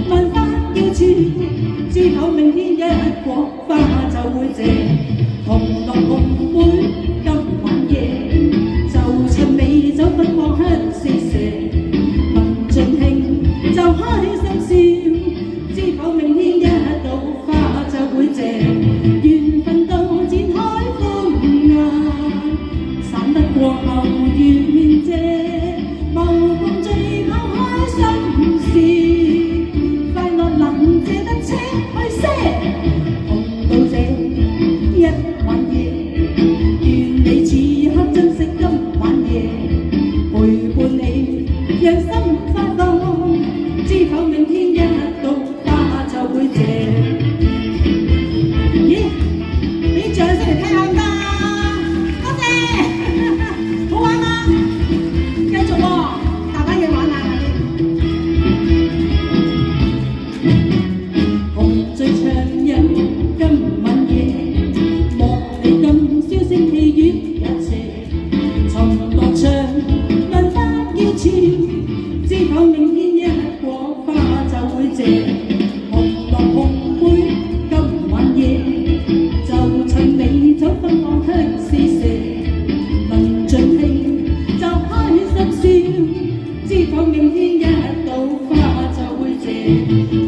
萬花要俏，知否明天一朵花就會謝。紅落紅梅今晚夜，就趁美酒芬芳香四射。聞盡興就開心笑，知否明天一朵花就會謝。緣分到展開歡顏，散得過後願謝。無共最後開心事，快樂能借得車去些。同到這一晚夜，願你此刻珍惜今晚夜，陪伴你讓心花放，知否明天一朵花就會謝。咦？俾掌聲嚟聽下㗎，多謝，好玩嗎？繼續喎，大把嘢玩啊！紅醉暢飲今晚夜，莫理今宵星氣月也斜。從樂場問花要俏，知否明天一朵花就會謝。紅落紅梅今晚夜，就趁美酒芬芳香四射。能盡興就開心笑，知否明天一朵花就會謝。